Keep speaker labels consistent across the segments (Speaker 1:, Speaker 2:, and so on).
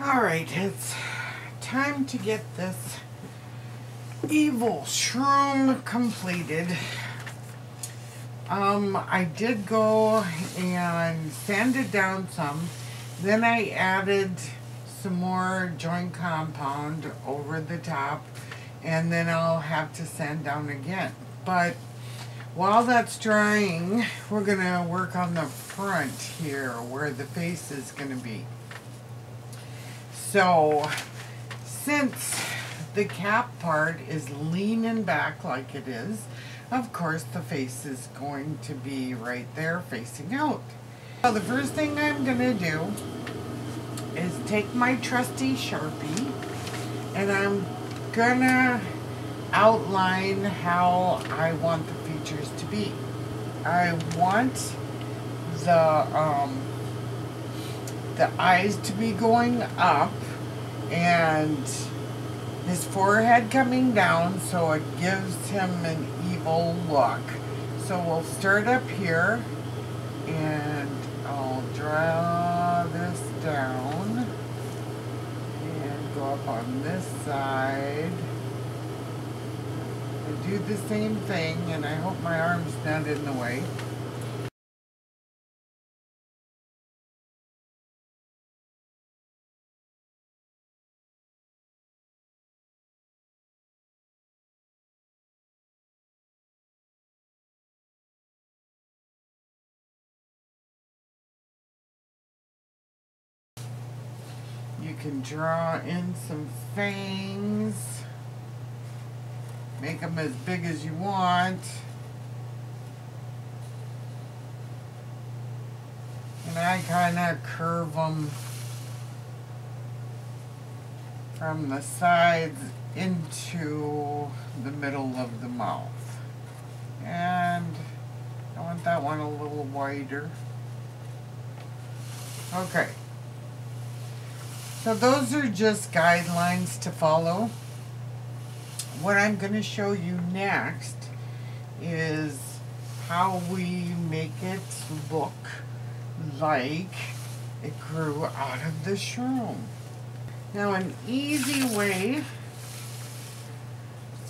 Speaker 1: Alright, it's time to get this evil shroom completed. I did go and sand it down some. Then I added some more joint compound over the top. And then I'll have to sand down again. But while that's drying, we're going to work on the front here where the face is going to be. So, since the cap part is leaning back like it is, of course the face is going to be right there facing out. So the first thing I'm going to do is take my trusty Sharpie and I'm going to outline how I want the features to be. I want the eyes to be going up and his forehead coming down so it gives him an evil look. So we'll start up here and I'll draw this down and go up on this side and do the same thing, and I hope my arm's not in the way. You can draw in some fangs, make them as big as you want, and I kind of curve them from the sides into the middle of the mouth. And I want that one a little wider. Okay. So those are just guidelines to follow. What I'm going to show you next is how we make it look like it grew out of the shroom. Now, an easy way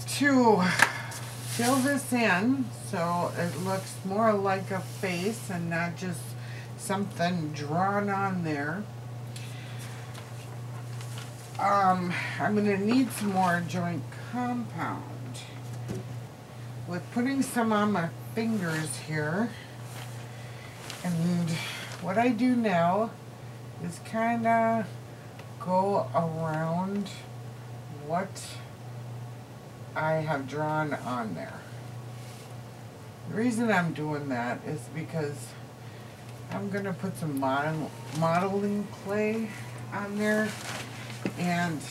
Speaker 1: to fill this in so it looks more like a face and not just something drawn on there. I'm going to need some more joint compound. With putting some on my fingers here, and what I do now is kind of go around what I have drawn on there. The reason I'm doing that is because I'm going to put some modeling clay on there, and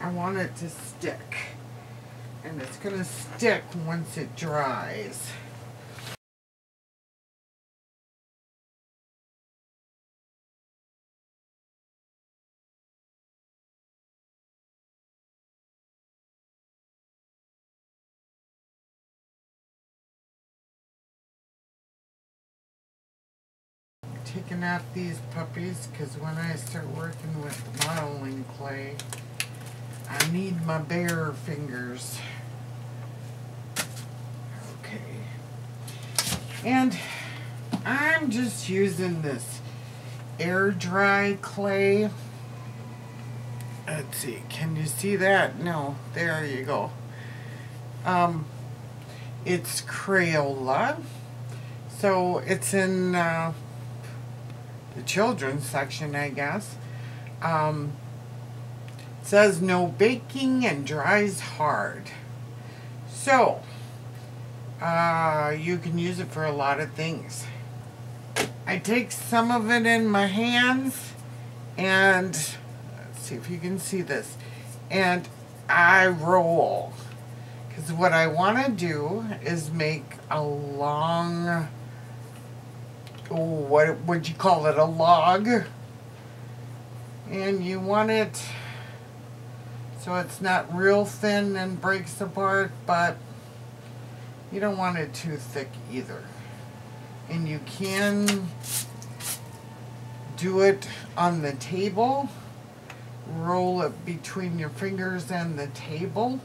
Speaker 1: I want it to stick, and it's going to stick once it dries. Taking out these puppies because when I start working with modeling clay, I need my bare fingers. Okay. And I'm just using this air dry clay. Let's see, can you see that? No, there you go. It's Crayola. So it's in the children's section, I guess. It says no baking and dries hard. So, you can use it for a lot of things. I take some of it in my hands and, let's see if you can see this, and I roll. Because what I want to do is make a long, what would you call it, a log, and you want it so it's not real thin and breaks apart, but you don't want it too thick either. And you can do it on the table roll it between your fingers and the table.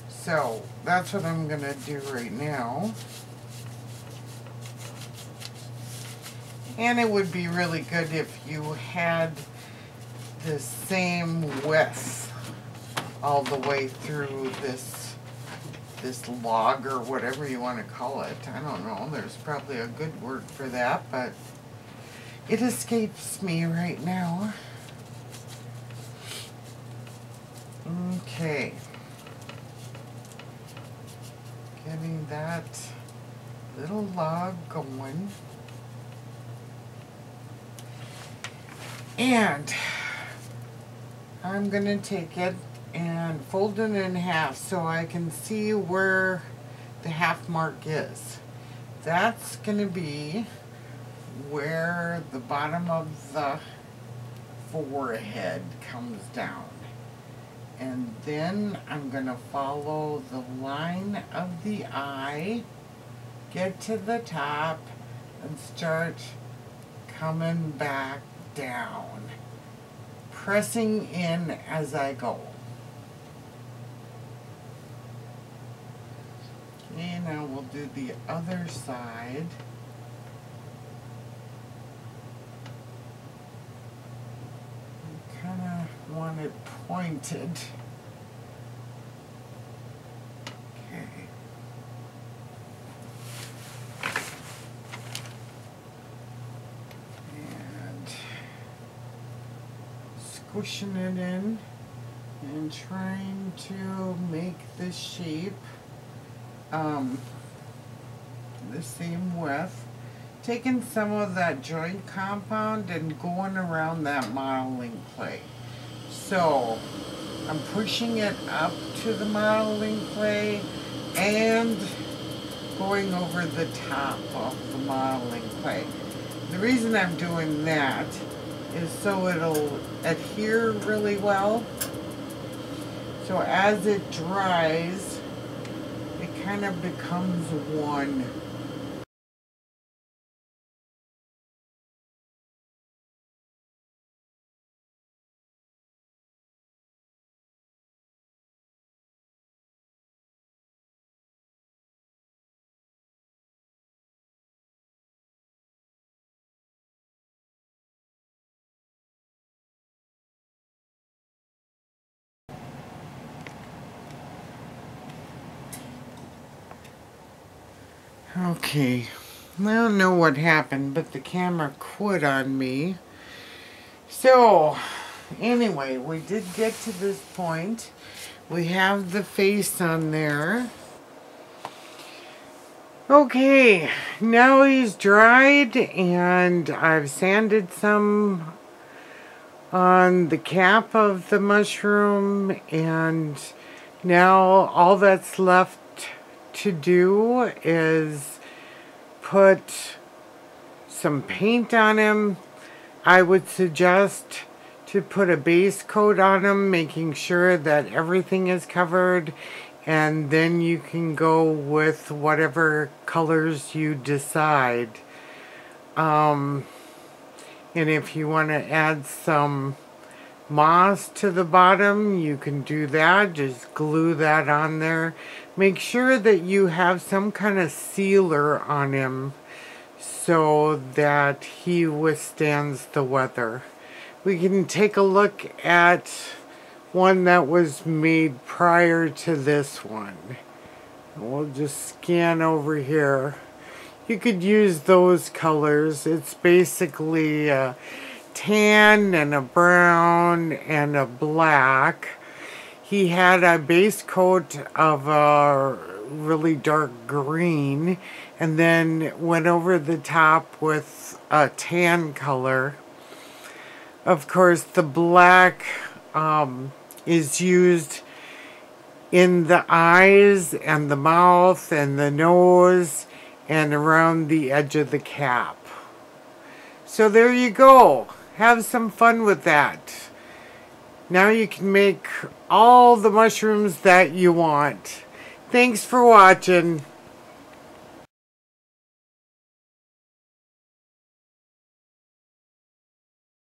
Speaker 1: So that's what I'm gonna do right now. And it would be really good if you had the same width all the way through this log or whatever you want to call it. I don't know. There's probably a good word for that, but it escapes me right now. Okay. Getting that little log going. And I'm going to take it and fold it in half so I can see where the half mark is. That's going to be where the bottom of the forehead comes down. And then I'm going to follow the line of the eye, get to the top, and start coming back down, pressing in as I go. Okay, now we'll do the other side. I kind of want it pointed. Okay. And squishing it in and trying to make the shape the same width. Taking some of that joint compound and going around that modeling clay. So I'm pushing it up to the modeling clay and going over the top of the modeling clay. The reason I'm doing that is so it'll adhere really well. So as it dries, it kind of becomes one. Okay, I don't know what happened, but the camera quit on me. So, anyway, we did get to this point. We have the face on there. Okay, now he's dried and I've sanded some on the cap of the mushroom, and now all that's left to do is put some paint on him. I would suggest to put a base coat on him, making sure that everything is covered, and then you can go with whatever colors you decide. And if you want to add some moss to the bottom, you can do that. Just glue that on there. Make sure that you have some kind of sealer on him so that he withstands the weather. We can take a look at one that was made prior to this one. We'll just scan over here. You could use those colors. It's basically a tan and a brown and a black. He had a base coat of a really dark green and then went over the top with a tan color. Of course, the black is used in the eyes and the mouth and the nose and around the edge of the cap. So there you go. Have some fun with that. Now you can make all the mushrooms that you want. Thanks for watching.